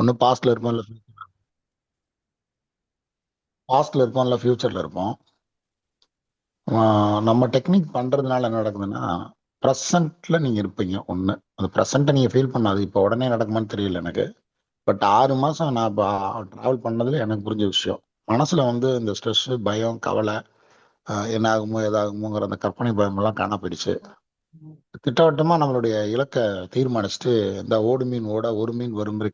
ஒன்று பாஸ்ட்ல இருப்போம், இல்லை ஃபியூச்சர்ல இருப்போம். நம்ம டெக்னிக் பண்றதுனால என்ன நடக்குதுன்னா, ப்ரெசன்ட்ல நீங்க இருப்பீங்க ஒன்று. அந்த ப்ரெசண்ட்டை நீங்க ஃபீல் பண்ணாது. இப்போ உடனே நடக்குமான்னு தெரியல எனக்கு. பட் 6 மாசம் நான் இப்போ ட்ராவல் பண்ணதுல எனக்கு புரிஞ்ச விஷயம், மனசுல வந்து இந்த ஸ்ட்ரெஸ், பயம், கவலை, என்ன ஆகுமோ ஏதாகுமோங்கிற அந்த கற்பனை பயமெல்லாம் காண போயிடுச்சு. திட்டவட்டமா நம்மளுடைய இலக்கை தீர்மானிச்சுட்டு, இந்த ஓடு மீன் ஓட ஒரு மீன் வரும் வரை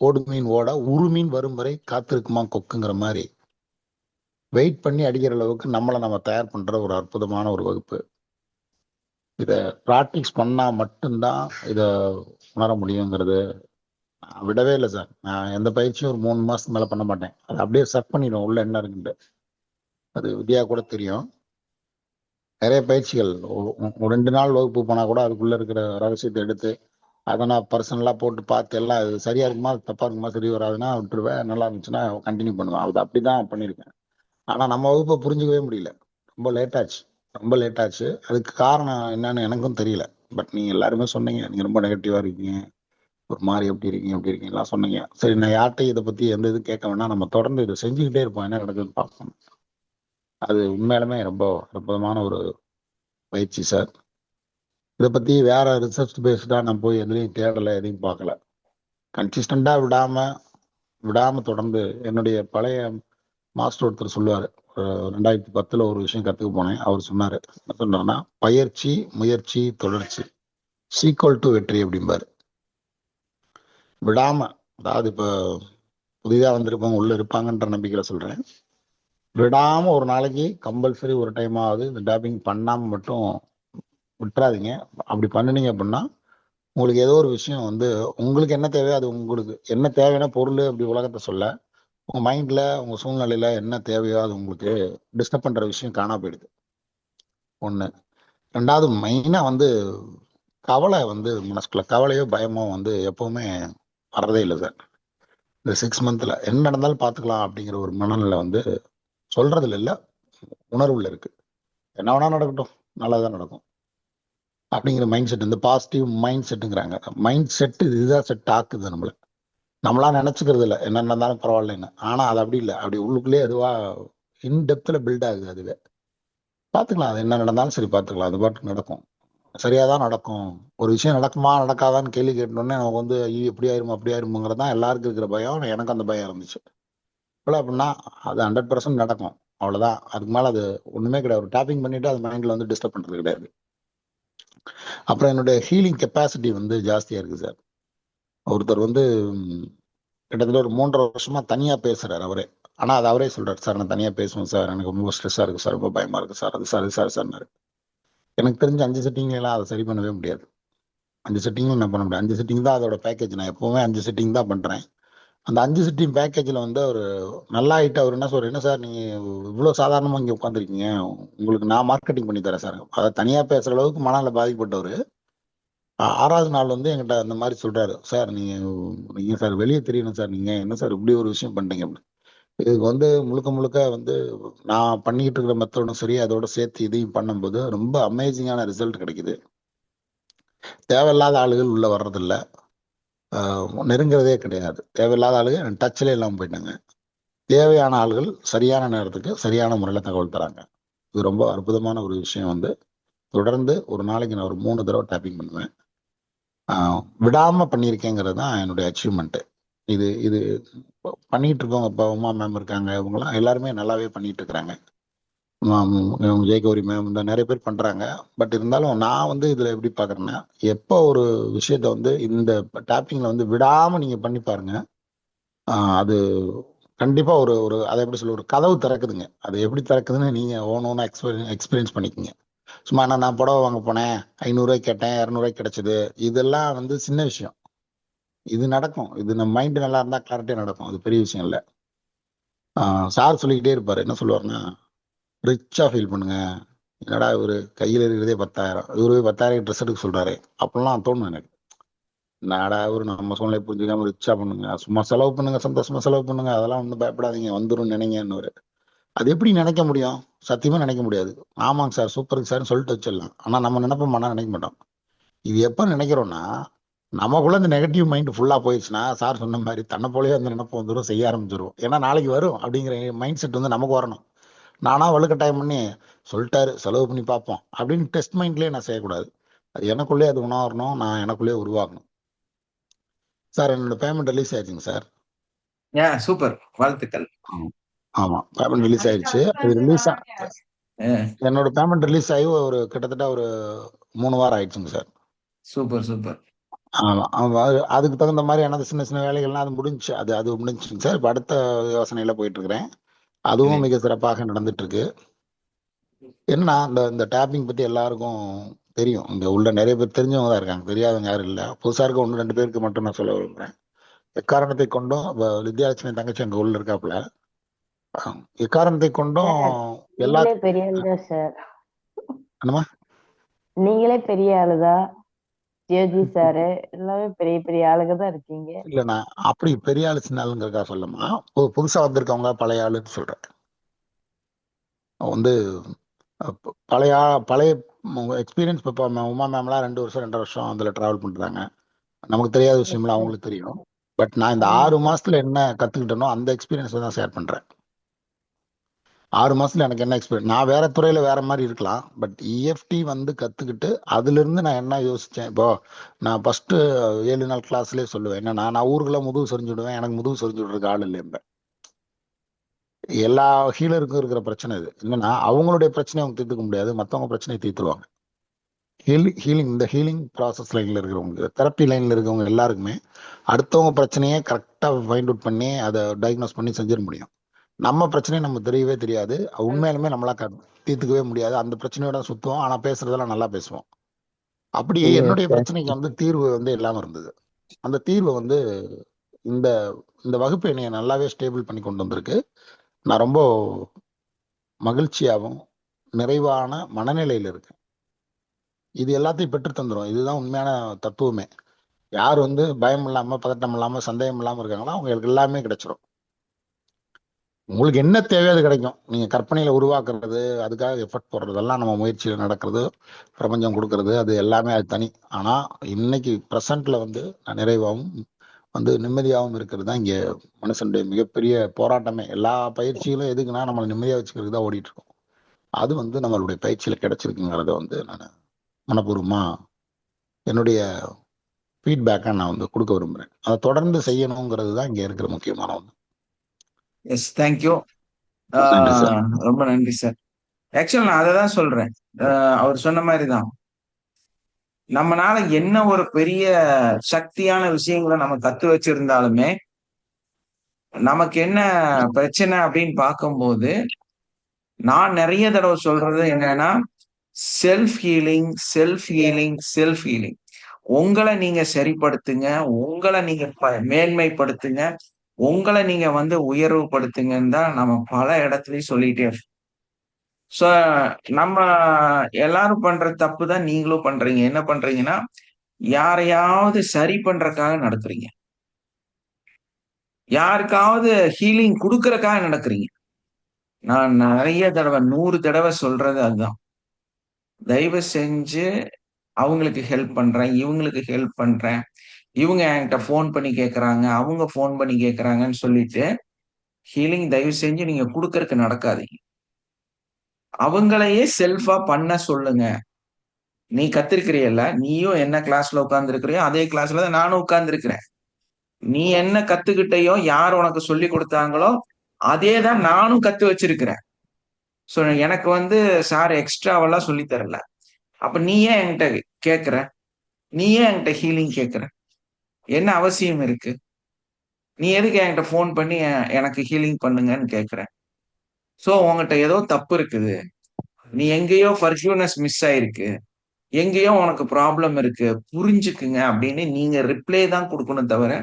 ஓடு மீன் ஓட ஒரு மீன் வரும் வரை காத்திருக்குமா கொக்குங்கிற மாதிரி வெயிட் பண்ணி அடிக்கிற அளவுக்கு நம்மளை நம்ம தயார் பண்ற ஒரு அற்புதமான ஒரு வகுப்பு. இதை ப்ராக்டிஸ் பண்ணா மட்டும்தான் இதை உணர முடியுங்கிறது. நான் விடவே இல்லை சார். நான் எந்த பயிற்சியும் ஒரு 3 மாசத்துக்கு மேல பண்ண மாட்டேன். அது அப்படியே செட் பண்ணிடும் உள்ள என்ன இருக்குன்ட்டு. அது வித்யா கூட தெரியும். நிறைய பயிற்சிகள் 2 நாள் வகுப்பு போனா கூட அதுக்குள்ள இருக்கிற ரகசியத்தை எடுத்து அதை நான் பர்சனலா போட்டு பார்த்து எல்லாம் இது சரியா இருக்குமா தப்பா இருக்குமா, சரி வராதுன்னா விட்டுருவேன், நல்லா இருந்துச்சுன்னா கண்டினியூ பண்ணுவேன். அது அப்படிதான் பண்ணியிருக்கேன். ஆனா நம்ம வகுப்பை புரிஞ்சுக்கவே முடியல. ரொம்ப லேட் ஆச்சு. ரொம்ப லேட் ஆச்சு. அதுக்கு காரணம் என்னன்னு எனக்கும் தெரியல. பட் நீங்க எல்லாருமே சொன்னீங்க, நீங்க ரொம்ப நெகட்டிவா இருக்கீங்க, ஒரு மாதிரி எப்படி இருக்கீங்க எல்லாம் சொன்னீங்க. சரி, நான் யார்கிட்டையும் இதை பத்தி எந்த இதுவும் கேட்க வேணாம், நம்ம தொடர்ந்து இதை செஞ்சுக்கிட்டே இருப்போம், என்ன நடக்குதுன்னு பார்ப்போம். அது உண்மையாலுமே ரொம்ப அற்புதமான ஒரு பயிற்சி சார். இதை பத்தி வேற ரிசர்ச் பேஸ்டா நான் போய் எதுலையும் தேடலை, எதையும் பார்க்கல. கன்சிஸ்டண்டா விடாம விடாம தொடர்ந்து என்னுடைய பழைய மாஸ்டர் ஒருத்தர் சொல்லுவாரு, 2010 ஒரு விஷயம் கத்துக்க போனேன். அவர் சொன்னாரு, என்ன சொன்னாருன்னா, பயிற்சி, முயற்சி, தொடர்ச்சி சீக்வல் டு வெற்றி அப்படிம்பாரு. விடாம, அதாவது இப்ப புதிதா வந்திருப்பவங்க உள்ள இருப்பாங்கன்ற நம்பிக்கையில சொல்றேன். விடாம ஒரு நாளைக்கு கம்பல்சரி ஒரு டைம் ஆகுது இந்த டேப்பிங் பண்ணாம மட்டும் விட்டுறாதீங்க. அப்படி பண்ணுனீங்க அப்படின்னா உங்களுக்கு ஏதோ ஒரு விஷயம் வந்து உங்களுக்கு என்ன தேவையோ, அது உங்களுக்கு என்ன தேவையான பொருள் அப்படி உலகத்தை சொல்ல, உங்க மைண்ட்ல உங்க சூழ்நிலையில என்ன தேவையோ அது உங்களுக்கு டிஸ்டர்ப் பண்ற விஷயம் காணா போயிடுது. ஒண்ணு. ரெண்டாவது, மெயினா வந்து கவலை வந்து மனசுக்குள்ள கவலையோ பயமோ வந்து எப்பவுமே வர்றதே இல்லை சார். இந்த 6 மந்த்ல என்ன நடந்தாலும் பார்த்துக்கலாம் அப்படிங்கிற ஒரு மனநிலை வந்து சொல்றதுல இல்ல, உணர்வுல இருக்கு. என்ன வேணா நடக்கட்டும், நல்லதான் நடக்கும் அப்படிங்கிற மைண்ட் செட், இந்த பாசிட்டிவ் மைண்ட் செட்டுங்கிறாங்க. மைண்ட் செட் இதுதான் செட் ஆக்குது நம்மள. நம்மளா நினைச்சுக்கிறது இல்லை என்ன நடந்தாலும் பரவாயில்லைன்னு. ஆனா அது அப்படி இல்லை. அப்படி உள்ளுக்குள்ளேயே அதுவா இன்டெப்த்ல பில்ட் ஆகுது. அதுவே பார்த்துக்கலாம், அது என்ன நடந்தாலும் சரி பார்த்துக்கலாம், அது பாட்டுக்கு நடக்கும், சரியாதான் நடக்கும். ஒரு விஷயம் நடக்குமா நடக்காதான்னு கேள்வி கேட்டோன்னே நமக்கு வந்து ஐயோ எப்படி ஆயிருமோ அப்படி ஆயிருமோங்கிறது தான் எல்லாருக்கும் இருக்கிற பயம். எனக்கு அந்த பயம் இருந்துச்சு. இல்லை அப்படின்னா அது 100% நடக்கும், அவ்வளவுதான். அதுக்கு மேல அது ஒண்ணுமே கிடையாது. ஒரு டேப்பிங் பண்ணிட்டு அது மைண்ட்ல வந்து டிஸ்டர்ப் பண்றது கிடையாது. அப்புறம் என்னுடைய ஹீலிங் கெப்பாசிட்டி வந்து ஜாஸ்தியா இருக்கு சார். ஒருத்தர் வந்து கிட்டத்தட்ட ஒரு 3.5 வருஷமா தனியா பேசுறாரு அவரே. ஆனா அது அவரே சொல்றாரு, சார் நான் தனியா பேசுவேன் சார், எனக்கு ரொம்ப ஸ்ட்ரெஸ்ஸா இருக்கு சார், ரொம்ப பயமா இருக்கு சார், அது சார் இது சார் சார். எனக்கு தெரிஞ்ச 5 செட்டிங்ல எல்லாம் அதை சரி பண்ணவே முடியாது. 5 செட்டிங்கும் நான் பண்ண முடியாது. 5 செட்டிங் தான் அதோட பேக்கேஜ். நான் எப்பவுமே 5 செட்டிங் தான் பண்றேன். அந்த 5 செட்டிங் பேக்கேஜ்ல வந்து அவர் நல்லா ஆயிட்டு அவர் என்ன சொல்ற, என்ன சார் நீங்க இவ்வளவு சாதாரணமா இங்க உட்காந்துருக்கீங்க, உங்களுக்கு நான் மார்க்கெட்டிங் பண்ணி தரேன் சார். அதை தனியா பேசுற அளவுக்கு மனநல பாதிக்கப்பட்டவர் 6வது நாள் வந்து என்கிட்ட அந்த மாதிரி சொல்றாரு, சார் நீங்க நீங்க சார் வெளியே தெரியணும் சார், நீங்க என்ன சார் இப்படி ஒரு விஷயம் பண்றீங்க அப்படின்னு. இதுக்கு வந்து முழுக்க முழுக்க வந்து நான் பண்ணிக்கிட்டு இருக்கிற மெத்தடும் சரி, அதோட சேர்த்து இதையும் பண்ணும்போது ரொம்ப அமேசிங்கான ரிசல்ட் கிடைக்குது. தேவையில்லாத ஆளுகள் உள்ள வர்றதில்ல, நெருங்குறதே கிடையாது. தேவையில்லாத ஆளுகள் டச்சிலே இல்லாமல் போயிட்டாங்க. தேவையான ஆளுகள் சரியான நேரத்துக்கு சரியான முறையில் தகவல் தராங்க. இது ரொம்ப அற்புதமான ஒரு விஷயம். வந்து தொடர்ந்து ஒரு நாளைக்கு நான் ஒரு 3 தடவை டேப்பிங் பண்ணுவேன். விடாம பண்ணியிருக்கேங்கிறது தான் என்னுடைய அச்சீவ்மெண்ட். இது இது பண்ணிட்டு இருக்கவங்க, இப்போ உமா மேம் இருக்காங்க, இவங்கெல்லாம் எல்லாருமே நல்லாவே பண்ணிட்டு இருக்கிறாங்க. ஜெயகௌரி மேம் இந்த நிறைய பேர் பண்றாங்க. பட் இருந்தாலும் நான் வந்து இதுல எப்படி பாக்குறேன்னா, எப்போ ஒரு விஷயத்த வந்து இந்த டேப்பிங்ல வந்து விடாம நீங்க பண்ணி பாருங்க, அது கண்டிப்பா ஒரு ஒரு அதை எப்படி சொல்ல, ஒரு கதவு திறக்குதுங்க. அது எப்படி திறக்குதுன்னு நீங்க ஓனா எக்ஸ்பீரியன்ஸ் பண்ணிக்கோங்க. சும்மா நான் புடவை வாங்க போனேன், 500 ரூபாய்க்கு கேட்டேன், 200 ரூபாய்க்கு கிடைச்சது, இதெல்லாம் வந்து சின்ன விஷயம். இது நடக்கும், இது நம்ம மைண்ட் நல்லா இருந்தா கரெக்டே நடக்கும், அது பெரிய விஷயம் இல்லை. சார் சொல்லிக்கிட்டே இருப்பாரு, என்ன சொல்லுவாருன்னா, ரிச்சா ஃபீல் பண்ணுங்க. என்னடா இவரு கையில் இருக்கிறதே 10,000, இவரு 10,000 ட்ரெஸ் எடுக்க சொல்றாரு அப்படிலாம் தோணும் எனக்கு. நாடா இவரு நம்ம சூழ்நிலை புரிஞ்சுக்காம ரிச்சா பண்ணுங்க, சும்மா செலவு பண்ணுங்க, சந்தோஷமா செலவு பண்ணுங்க, அதெல்லாம் ஒன்றும் பயப்படாதீங்க, வந்துடும் நினைங்கன்னு. அது எப்படி நினைக்க முடியும்? சத்தியமா நினைக்க முடியாது. ஆமாங்க சார், சூப்பருக்கு சார்னு சொல்லிட்டு வச்சிடலாம். ஆனா நம்ம நினைப்போம், நினைக்க மாட்டோம். இது எப்ப நினைக்கிறோம்னா, நமக்குள்ள இந்த நெகட்டிவ் மைண்ட் ஃபுல்லா போயிடுச்சுன்னா, சார் சொன்ன மாதிரி தன்னை போலவே அந்த நினைப்பு வந்துடும், செய்ய ஆரம்பிச்சிருவோம். ஏன்னா நாளைக்கு வரும் அப்படிங்கிற மைண்ட் செட் வந்து நமக்கு வரணும். நானா வலுக்கட்டாயம் பண்ணி சொல்லிட்டாரு செலவு பண்ணி பார்ப்போம் அப்படின்னு டெஸ்ட் மைண்ட்லயே நான் செய்யக்கூடாது. அது எனக்குள்ளே அது உணரணும், நான் எனக்குள்ளே உருவாக்கணும். சார் என்னோட பேமெண்ட் ரிலீஸ் ஆயிடுச்சுங்க சார். சூப்பர், வாழ்த்துக்கள். ஆமா, பேமெண்ட் ரிலீஸ் ஆயிடுச்சு. அது ரிலீஸ் என்னோட பேமெண்ட் ரிலீஸ் ஆகி ஒரு கிட்டத்தட்ட ஒரு 3 வாரம் ஆயிடுச்சுங்க சார். Super super. ஆமா, அதுக்கு தகுந்த மாதிரி எனது சின்ன சின்ன வேலைகள்லாம் அது முடிஞ்சு, அது முடிஞ்சுங்க சார். இப்ப அடுத்த யோசனையில போயிட்டு இருக்கிறேன். அதுவும் மிக சிறப்பாக நடந்துட்டு இருக்கு. என்ன இந்த இந்த டேப்பிங் பத்தி எல்லாருக்கும் தெரியும். இங்க உள்ள நிறைய பேர் தெரிஞ்சவங்க தான் இருக்காங்க, தெரியாதவங்க யாரும் இல்லை. புதுசா இருக்க 1 2 பேருக்கு மட்டும் நான் சொல்ல விரும்புறேன். எக்காரணத்தை கொண்டும் வித்யாலட்சுமி தங்கச்சி அங்க உள்ள இருக்காப்புல. எக்காரணத்தை கொண்டும் எல்லா நீங்களே பெரிய ஆளுதான் சார். என்னமா நீங்களே பெரிய ஆளுதான். ஜியோஜி சாரு எல்லாமே பெரிய பெரிய ஆளுங்க தான் இருக்கீங்க. இல்ல, நான் அப்படி பெரிய ஆளு சின்ன ஆளுங்கிறக்கா சொல்லமா, புதுசா வந்திருக்கவங்க பழைய ஆளுன்னு சொல்றேன். வந்து பழைய பழைய எக்ஸ்பீரியன்ஸ். இப்போ உமா மேம்லாம் 2 வருஷம் 2.5 வருஷம் அதில் ட்ராவல் பண்ணுறாங்க. நமக்கு தெரியாத விஷயம்லாம் அவங்களுக்கு தெரியும். பட் நான் இந்த 6 மாசத்துல என்ன கத்துக்கிட்டேனோ அந்த எக்ஸ்பீரியன்ஸ் தான் ஷேர் பண்றேன். 6 மாசத்துல எனக்கு என்ன எக்ஸ்பீரியன்ஸ், நான் வேற துறையில வேற மாதிரி இருக்கலாம். பட் இஎஃப்டி வந்து கத்துக்கிட்டு அதுல இருந்து நான் என்ன யோசிச்சேன். இப்போ நான் ஃபர்ஸ்ட் 7 நாள் கிளாஸ்லயே சொல்லுவேன் என்னன்னா, நான் ஊருக்குள்ள முதுகு சொரிஞ்சுடுவேன், எனக்கு முதுகு சொரிஞ்சு விடுறதுக்கு ஆள் இல்லை. எல்லா ஹீலருக்கும் இருக்கிற பிரச்சனை இது. என்னன்னா அவங்களுடைய பிரச்சனையை அவங்க தீர்த்துக்க முடியாது, மற்றவங்க பிரச்சனையை தீர்த்துருவாங்க. ஹீலிங் இந்த ஹீலிங் ப்ராசஸ் லைன்ல இருக்கிறவங்க, தெரப்பி லைன்ல இருக்கவங்க எல்லாருக்குமே அடுத்தவங்க பிரச்சனையை கரெக்டா ஃபைண்ட் அவுட் பண்ணி அதை டயக்னோஸ் பண்ணி செஞ்சிட முடியும். நம்ம பிரச்சனையை நம்ம தெரியவே தெரியாது, உண்மையிலுமே நம்மளா தீர்த்துக்கவே முடியாது. அந்த பிரச்சனையோட சுத்துவோம், ஆனா பேசுறதெல்லாம் நல்லா பேசுவோம். அப்படியே என்னுடைய பிரச்சனைக்கு வந்து தீர்வு வந்து இல்லாம இருந்தது. அந்த தீர்வை வந்து இந்த இந்த வகுப்பு என்னைய நல்லாவே ஸ்டேபிள் பண்ணி கொண்டு வந்திருக்கு. நான் ரொம்ப மகிழ்ச்சியாகவும் நிறைவான மனநிலையில் இருக்கேன். இது எல்லாத்தையும் பெற்று தந்துடும். இதுதான் உண்மையான தத்துவமே. யார் வந்து பயம் இல்லாம பதட்டம் இல்லாம சந்தேகம் இல்லாம இருக்காங்களோ அவங்களுக்கு எல்லாமே கிடைச்சிடும். உங்களுக்கு என்ன தேவையோ அது கிடைக்கும். நீங்க கற்பனையில உருவாக்குறது, அதுக்காக எஃபர்ட் போடுறதெல்லாம் நம்ம முயற்சியில் நடக்கிறது, பிரபஞ்சம் கொடுக்கறது, அது எல்லாமே அது தனி. ஆனா இன்னைக்கு ப்ரெசன்ட்ல வந்து நான் நிறைவாகவும் வந்து நிம்மதியாகவும் இருக்கிறது தான் இங்க மனுஷனுடைய மிகப்பெரிய போராட்டமே. எல்லா பயிற்சிகளும் எதுக்குன்னா நம்மளை நிம்மதியா வச்சுக்கிறது தான் ஓடிட்டு இருக்கோம். அது வந்து நம்மளுடைய பயிற்சியில கிடைச்சிருக்குங்கிறத வந்து நான் மனப்பூர்வமா என்னுடைய ஃபீட்பேக்கை நான் வந்து கொடுக்க விரும்புறேன். அதை தொடர்ந்து செய்யணுங்கிறது தான் இங்க இருக்கிற முக்கியமான ஒன்று. Yes, thank you. ரொம்ப நன்றி சார். ஆக்சுவல் நான் அதை தான் சொல்றேன். அவர் சொன்ன மாதிரிதான், நம்மனால என்ன ஒரு பெரிய சக்தியான விஷயங்களை நம்ம கத்து வச்சிருந்தாலுமே நமக்கு என்ன பிரச்சனை அப்படின்னு பார்க்கும்போது, நான் நிறைய தடவை சொல்றது என்னன்னா, self healing, self healing, self healing. உங்களை நீங்க சரிப்படுத்துங்க, உங்களை நீங்க மேன்மைப்படுத்துங்க, உங்களை நீங்க வந்து உயர்வுபடுத்துங்கன்னு தான் நம்ம பல இடத்துலயும் சொல்லிட்டே இருக்கோம். சோ நம்ம எல்லாரும் பண்ற தப்பு தான் நீங்களும் பண்றீங்க. என்ன பண்றீங்கன்னா, யாரையாவது சரி பண்றதுக்காக நடக்கிறீங்க, யாருக்காவது ஹீலிங் கொடுக்கறதுக்காக நடக்கிறீங்க. நான் நிறைய தடவை 100 தடவை சொல்றது அதுதான். தயவு செஞ்சு அவங்களுக்கு ஹெல்ப் பண்றேன், இவங்களுக்கு ஹெல்ப் பண்றேன், இவங்க என்கிட்ட ஃபோன் பண்ணி கேட்கறாங்க, அவங்க ஃபோன் பண்ணி கேட்கறாங்கன்னு சொல்லிட்டு ஹீலிங் தயவு செஞ்சு நீங்க கொடுக்கறதுக்கு நடக்காதீங்க. அவங்களையே செல்ஃபா பண்ண சொல்லுங்க. நீ கத்திருக்கிறியல்ல, நீயும் என்ன கிளாஸ்ல உட்கார்ந்து இருக்கிறியோ அதே கிளாஸ்ல தான் நானும் உட்கார்ந்து இருக்கிறேன். நீ என்ன கத்துக்கிட்டையோ, யார் உனக்கு சொல்லி கொடுத்தாங்களோ அதே தான் நானும் கத்து வச்சிருக்கிறேன். சோ எனக்கு வந்து சார் எக்ஸ்ட்ராவெல்லாம் சொல்லி தரல. அப்ப நீ ஏன் என்கிட்ட கேட்கிற? நீ ஏன் என்கிட்ட ஹீலிங் கேட்கிற? என்ன அவசியம் இருக்கு? நீ எதுக்கு என்கிட்ட ஃபோன் பண்ணி எனக்கு ஹீலிங் பண்ணுங்கன்னு கேட்கிற? சோ உங்ககிட்ட ஏதோ தப்பு இருக்குது, நீ எங்கேயோ ஃபர்கியூனஸ் மிஸ் ஆயிருக்கு, எங்கேயோ உனக்கு ப்ராப்ளம் இருக்கு, புரிஞ்சுக்குங்க அப்படின்னு நீங்க ரிப்ளை தான் கொடுக்கணும், தவிர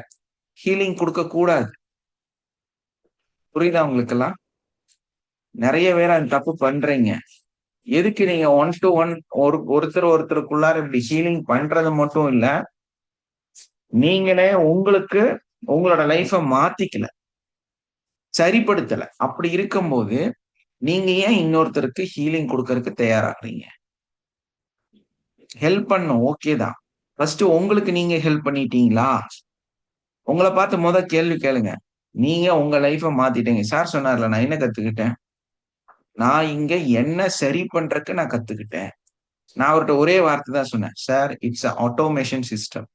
ஹீலிங் கொடுக்க கூடாது. புரியுதா உங்களுக்கு எல்லாம்? நிறைய பேர் அந்த தப்பு பண்றீங்க. எதுக்கு நீங்க 1 to 1 ஒருத்தருக்குள்ளார இப்படி ஹீலிங் பண்றது மட்டும் இல்ல, நீங்களே உங்களுக்கு உங்களோட லைஃப மாத்திக்கல, சரிப்படுத்தல. அப்படி இருக்கும்போது நீங்க ஏன் இன்னொருத்தருக்கு ஹீலிங் கொடுக்கறதுக்கு தயாராகிறீங்க? ஹெல்ப் பண்ணும், ஓகே தான். ஃபர்ஸ்ட் உங்களுக்கு நீங்க ஹெல்ப் பண்ணிட்டீங்களா? உங்களை பார்த்து கேள்வி கேளுங்க. நீங்க உங்க லைஃப மாத்திட்டீங்க. சார் சொன்னார்ல, நான் என்ன கத்துக்கிட்டேன்? நான் இங்க என்ன சரி பண்றதுக்கு நான் கத்துக்கிட்டேன். நான் அவர்ட்ட ஒரே வார்த்தை தான் சொன்னேன். Sir, it's automation system.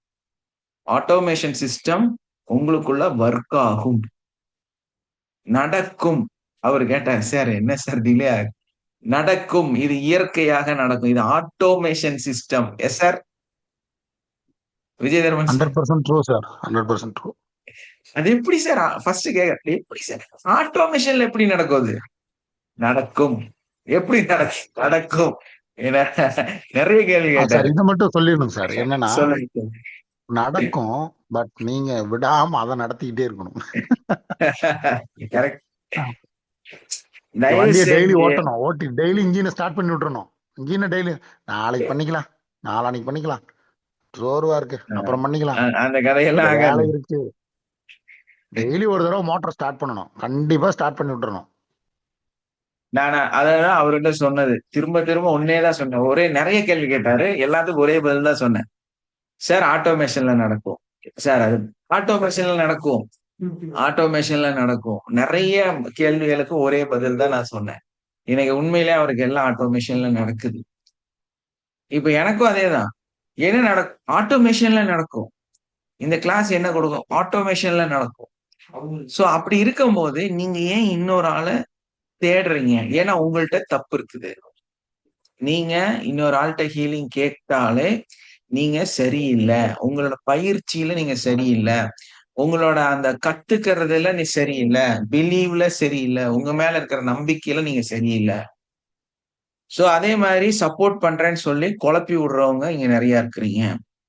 Automation system உங்களுக்குள்ள ஒர்க் ஆகும், நடக்கும். அவர் கேட்டார், சார் என்ன சார் டிலே ஆகுது? நடக்கும், இது இயற்கையாக நடக்கும், இது automation system. Yes sir Vijay Dharman sir. 100% true sir, 100% true. அது எப்படி சார்? ஃபர்ஸ்ட் கேட்க, எப்படி சார் ஆட்டோமேஷன்ல எப்படி நடக்கும்? அது நடக்கும். எப்படி நடக்கும்? நிறைய கேள்வி சார் கேட்டாரு. இதை மட்டும் சொல்லிடணும் சார், என்னன்னா சொல்லுங்க. நடக்கும், பட் நீங்க விடாம அதை நடத்திக்கிட்டே இருக்கணும். கரெக்ட். வண்டியை டெய்லி ஓட்டணும், ஓட்டி டெய்லி இன்ஜினை ஸ்டார்ட் பண்ணி விட்டுறணும். இன்ஜினை டெய்லி நாளைக்கு பண்ணிக்கலாம், நாளானைக்கு பண்ணிக்கலாம், சோர்வா இருக்கு அப்புறம் பண்ணிக்கலாம், அந்த கதையெல்லாம் வேலை இருக்கு. டெய்லி ஒரு தடவை மோட்டர் ஸ்டார்ட் பண்ணணும், கண்டிப்பா ஸ்டார்ட் பண்ணி விட்டுறணும். நான் அதான் அவர்கிட்ட சொன்னது. திரும்ப திரும்ப ஒன்னேதான் சொன்னேன். நிறைய கேள்வி கேட்டாரு, எல்லாத்துக்கும் ஒரே பதில் தான் சொன்னேன். சார் ஆட்டோமேஷன்ல நடக்கும். சார் அது ஆட்டோமேஷன்ல நடக்கும், ஆட்டோமேஷன்ல நடக்கும். நிறைய கேள்விகளுக்கு ஒரே பதில் தான் நான் சொன்னேன். இன்னைக்கு உண்மையிலே அவருக்கு எல்லாம் ஆட்டோமேஷன்ல நடக்குது. இப்ப எனக்கும் அதேதான். என்ன நடக்கும்? ஆட்டோமேஷன்ல நடக்கும். இந்த கிளாஸ் என்ன கொடுக்கும்? ஆட்டோமேஷன்ல நடக்கும். சோ அப்படி இருக்கும் போது நீங்க ஏன் இன்னொரு ஆளை தேடுறீங்க? ஏன்னா உங்கள்ட்ட தப்பு இருக்குது. நீங்க இன்னொரு ஆள்கிட்ட ஹீலிங் கேட்டாலே நீங்க சரியில்லை, உங்களோட பயிற்சியில நீங்க சரியில்லை, உங்களோட அந்த கத்துக்கிறதுல நீ சரியில்லை, பிலீவ்ல சரியில்லை, உங்க மேல இருக்கிற நம்பிக்கையில நீங்க சரியில்லை. சோ அதே மாதிரி சப்போர்ட் பண்றேன்னு சொல்லி குழப்பி விடுறவங்க இங்க நிறைய இருக்கிறீங்க.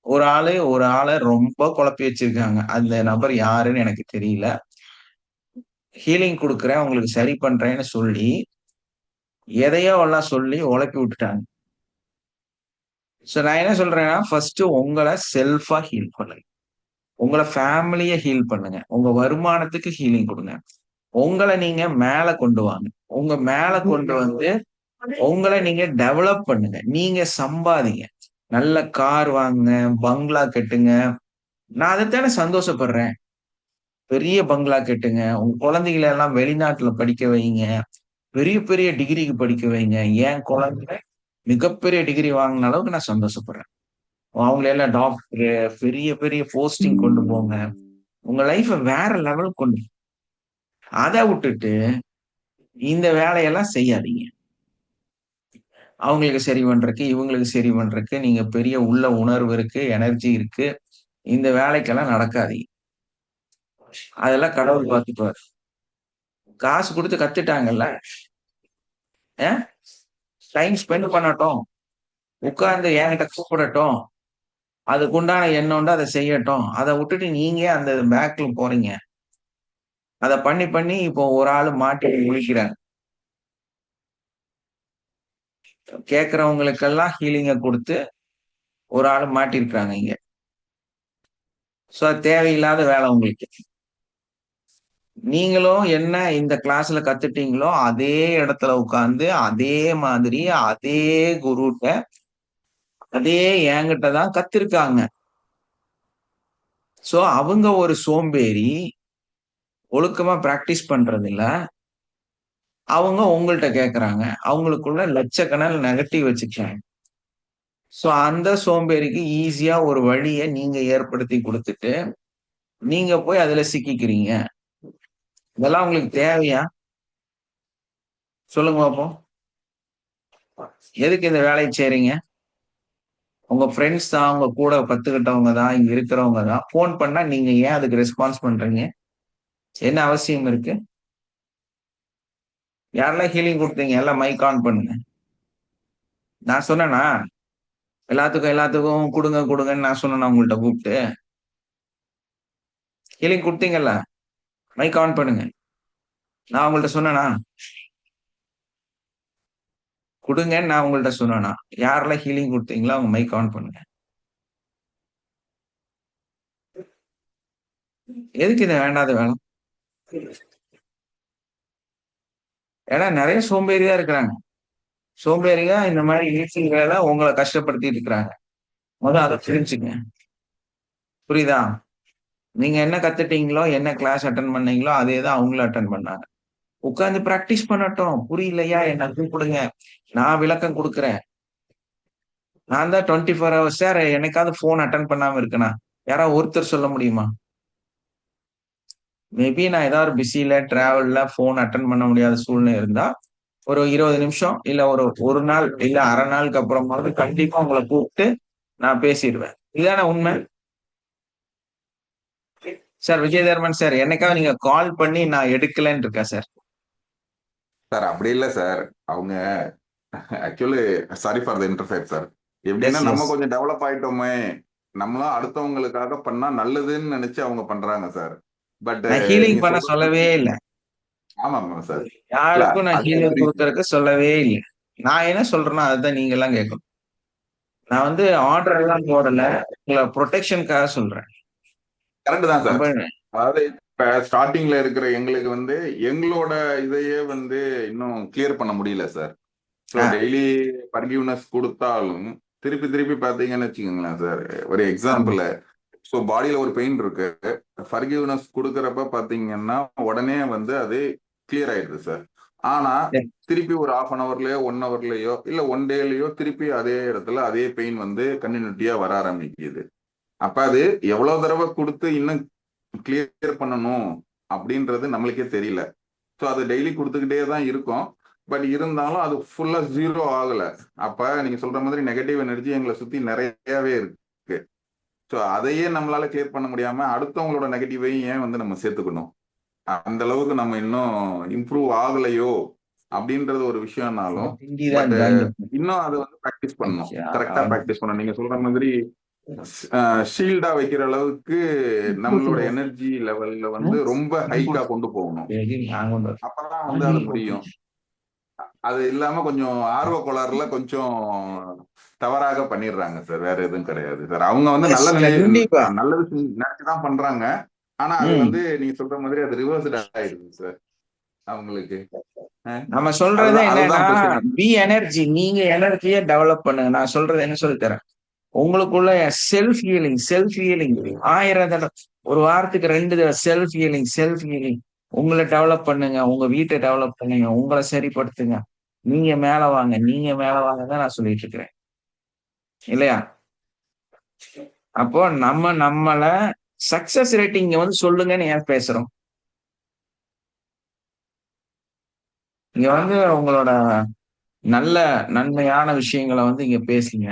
ஒரு ஆளை ரொம்ப குழப்பி வச்சிருக்காங்க. அந்த நபர் யாருன்னு எனக்கு தெரியல. ஹீலிங் கொடுக்குறேன், உங்களுக்கு சரி பண்றேன்னு சொல்லி எதையோ எல்லாம் சொல்லி உழப்பி விட்டுட்டாங்க. சோ நான் என்ன சொல்றேன்னா, ஃபர்ஸ்ட் உங்களை செல்ஃபா ஹீல் பண்ணுங்க, உங்களை ஃபேமிலிய ஹீல் பண்ணுங்க, உங்க வருமானத்துக்கு ஹீலிங் கொடுங்க, உங்களை நீங்க மேல கொண்டு வாங்க. உங்க மேல கொண்டு வந்து உங்களை நீங்க டெவலப் பண்ணுங்க, நீங்க சம்பாதிங்க, நல்ல கார் வாங்குங்க, பங்களா கட்டுங்க. நான் அதைத்தானே சந்தோஷப்படுறேன். பெரிய பங்களா கட்டுங்க, உங்க குழந்தைகளை எல்லாம் வெளிநாட்டுல படிக்க வைங்க, பெரிய பெரிய டிகிரிக்கு படிக்க வைங்க. என் குழந்தை மிகப்பெரிய டிகிரி வாங்கின அளவுக்கு நான் சந்தோஷப்படுறேன். அவங்களெல்லாம் டாக்டர், பெரிய பெரிய போஸ்டிங் கொண்டு போங்க. உங்க லைஃப வேற லெவல் கொண்டு. அதை விட்டுட்டு இந்த வேலையெல்லாம் செய்யாதீங்க. அவங்களுக்கு சரி பண்றதுக்கு, இவங்களுக்கு சரி பண்றதுக்கு நீங்க பெரிய உள்ள உணர்வு இருக்கு, எனர்ஜி இருக்கு, இந்த வேலைக்கெல்லாம் நடக்காதீங்க. அதெல்லாம் கடவுள் பார்த்துப்பாரு. காசு கொடுத்து கத்துட்டாங்கல்ல, டைம் ஸ்பெண்ட் பண்ணட்டும், உட்கார்ந்து என்கிட்ட கூப்பிடட்டும், அதுக்கு உண்டான எண்ணம் அதை செய்யட்டும். அதை விட்டுட்டு நீங்க அந்த பேக்ல போறீங்க. அதை பண்ணி பண்ணி இப்போ ஒரு ஆளு மாட்டி முழிக்கிறாங்க. கேட்கறவங்களுக்கெல்லாம் ஹீலிங்க கொடுத்து ஒரு ஆளு மாட்டிருக்கிறாங்க இங்க. சோ அது தேவையில்லாத வேலை உங்களுக்கு. நீங்களும் என்ன இந்த கிளாஸ்ல கத்துட்டீங்களோ அதே இடத்துல உட்கார்ந்து அதே மாதிரி அதே குருட்ட அதே என்கிட்ட தான் கத்திருக்காங்க. சோ அவங்க ஒரு சோம்பேறி, ஒழுக்கமா பிராக்டிஸ் பண்றது இல்ல. அவங்க உங்கள்ட்ட கேக்குறாங்க, அவங்களுக்குள்ள லட்சக்கணக்கில் நெகட்டிவ் வச்சுக்கிறாங்க. சோ அந்த சோம்பேறிக்கு ஈஸியா ஒரு வழியை நீங்க ஏற்படுத்தி கொடுத்துட்டு நீங்க போய் அதுல சிக்கிக்கிறீங்க. இதெல்லாம் உங்களுக்கு தேவையா? சொல்லுங்க பாப்போம். எதுக்கு இந்த வேலையை செய்றீங்க? உங்க ஃப்ரெண்ட்ஸ் தான், உங்க கூட கத்துக்கிட்டவங்க தான், இங்க இருக்கிறவங்க தான். போன் பண்ணா நீங்க ஏன் அதுக்கு ரெஸ்பான்ஸ் பண்றீங்க? என்ன அவசியம் இருக்கு? யாரெல்லாம் ஹீலிங் கொடுத்தீங்க? எல்லாம் மைக் ஆன் பண்ணுங்க. நான் சொன்னேனா எல்லாத்துக்கும் கொடுங்க கொடுங்கன்னு நான் சொன்னேன்னா உங்கள்ட்ட கூப்பிட்டு? ஹீலிங் கொடுத்தீங்கல்ல, மைக் ஆன் பண்ணுங்க. நான் உங்கள்ட்ட சொன்னேனா கொடுங்கன்னு? நான் உங்கள்ட்ட சொன்னேனா? யாரெல்லாம் ஹீலிங் கொடுத்தீங்களோ அவங்க மைக் ஆன் பண்ணுங்க. எதுக்கு இது வேண்டாத வேலை? ஏன்னா நிறைய சோம்பேறியா இருக்கிறாங்க. சோம்பேறியா இந்த மாதிரி ஹீலிங் வேலை உங்களை கஷ்டப்படுத்திட்டு இருக்கிறாங்க. முதல்ல அதை புரிஞ்சுங்க. புரியுதா? நீங்க என்ன கத்துட்டீங்களோ, என்ன கிளாஸ் அட்டன் பண்ணீங்களோ, அதே தான் அவங்களும் அட்டன் பண்ணாங்க. உட்கார்ந்து பிராக்டிஸ் பண்ணட்டும். புரியலையா என்ன கூப்பிடுங்க. நான் விளக்கம் குடுக்குறேன். நான் தான் 24 ஹவர்ஸ் சார் என்னைக்காவது ஃபோன் அட்டெண்ட் பண்ணாம இருக்கனா? யாராவது ஒருத்தர் சொல்ல முடியுமா? மேபி நான் ஏதாவது பிஸில, டிராவல்ல ஃபோன் அட்டெண்ட் பண்ண முடியாத சூழ்நிலை இருந்தா, ஒரு 20 நிமிஷம், இல்ல ஒரு 1 நாள், இல்ல 1/2 நாளுக்கு அப்புறமாவது கண்டிப்பா உங்கள கூப்ட்டு நான் பேசிருவேன். இதானே உண்மை? சார் விஜயதர்மன் சார், என்னைக்காவது நீங்க கால் பண்ணி நான் எடுக்கலன்னு இருக்கா சார்? சார் அப்படி இல்ல சார். அவங்க actually sorry for the interfere sir. எப்படின்னா எஸ், நம்ம எஸ். கொஞ்சம் டெவலப் ஆயிட்டோமே, நம்மளும் அடுத்தவங்களுக்காக பண்ணா நல்லதுன்னு நினைச்சு அவங்க பண்றாங்க சார். பட் நான் ஹீலிங் நீங்க பண்ண சொல்ற சொல்லவே மாதிரி இல்ல. ஆமாமா சார். இல்ல யாருக்கும் நான் அதே ஹீலிங் புரியுது. குடுக்கறதுக்கு சொல்லவே இல்ல. நான் என்ன சொல்றேனோ அதுதான் நீங்க எல்லாம் கேட்கணும். நான் வந்து ஆர்டர் எல்லாம் போடல. உங்கள புரொடெக்ஷன்க்காக சொல்றேன். கரெக்ட் தான் சார். அப்ப அதாவது இப்ப ஸ்டார்டிங்ல இருக்கிற எங்களுக்கு வந்து எங்களோட இதையே வந்து இன்னும் கிளியர் பண்ண முடியல சார். ஸோ ஆ, டெய்லி பர்கிவ்னஸ் கொடுத்தாலும் திருப்பி திருப்பி பார்த்தீங்கன்னு வச்சுக்கோங்களேன் சார். ஒரு ஆமா. எக்ஸாம்பிள், ஸோ பாடியில ஒரு பெயின் இருக்கு, ஃபர்கிவ்னஸ் கொடுக்கறப்ப பார்த்தீங்கன்னா உடனே வந்து அது கிளியர் ஆயிடுது சார். ஆனா சரி. திருப்பி ஒரு ஹாஃப் அன் ஹவர்லயோ 1 ஹவர்லயோ இல்ல 1 டேலயோ திருப்பி அதே இடத்துல அதே பெயின் வந்து கண்டினியூட்டியா வர ஆரம்பிக்குது. அப்ப அது எவ்வளவு தடவை கொடுத்து இன்னும் கிளியர் பண்ணணும் அப்படின்றது நம்மளுக்கே தெரியல. ஸோ அது டெய்லி கொடுத்துக்கிட்டே தான் இருக்கும். பட் இருந்தாலும் அது ஃபுல்லா ஜீரோ ஆகல. அப்ப நீங்க சொல்ற மாதிரி நெகட்டிவ் எனர்ஜி எங்களை சுத்தி நிறையவே இருக்கு. ஸோ அதையே நம்மளால கிளியர் பண்ண முடியாம அடுத்தவங்களோட நெகட்டிவையும் ஏன் வந்து நம்ம சேர்த்துக்கணும்? அந்த அளவுக்கு நம்ம இன்னும் இம்ப்ரூவ் ஆகலையோ அப்படின்றது ஒரு விஷயம்னாலும், ஹிந்தி தான் பட் ஜாயின் பண்ணேன். இன்னும் அதை வந்து ப்ராக்டிஸ் பண்ணணும். ஐயா, கரெக்டா ப்ராக்டிஸ் பண்ணணும். நீங்க சொல்ற மாதிரி ஷீல்டா வைக்கிற அளவுக்கு நம்மளோட எனர்ஜி லெவல்ல வந்து ரொம்ப ஹைக்கா கொண்டு போகணும். சரி, நான் கொண்டு வரேன். அப்பதான் வந்து அது முடியும். அது இல்லாம கொஞ்சம் ஆர்வ கோளாறுல கொஞ்சம் தவறாக பண்ணிடுறாங்க சார். வேற எதுவும் கிடையாது சார். அவங்க வந்து Yes, கண்டிப்பா. நல்லது நினைச்சுதான் பண்றாங்க. ஆனா அது ம். வந்து நீங்க சொல்ற மாதிரி அது ரிவர்ஸ்ட் ஆயிடுது சார் அவங்களுக்கு. நம்ம சொல்றது அதுதான் என்னன்னா, அதுதான் பிரச்சனை. Be energy. நீங்க எனர்ஜியை டெவலப் பண்ணுங்க. நான் சொல்றது என்ன சொல்லி தரேன். உங்களுக்குள்ள செல்ஃப் ஹீலிங் 1000 தடவை, ஒரு வாரத்துக்கு 2 தடவை செல்ஃப் ஹீலிங். உங்களை டெவலப் பண்ணுங்க. உங்க வீட்டை டெவலப் பண்ணுங்க. உங்களை சரிப்படுத்துங்க. நீங்க மேல வாங்க தான் நான் சொல்லிட்டு இருக்கிறேன். இல்லையா? அப்போ நம்மள சக்சஸ் ரேட்டிங் வந்து சொல்லுங்கன்னு ஏன் பேசுறோம்? இங்க வந்து உங்களோட நல்ல நன்மையான விஷயங்களை வந்து இங்க பேசுங்க.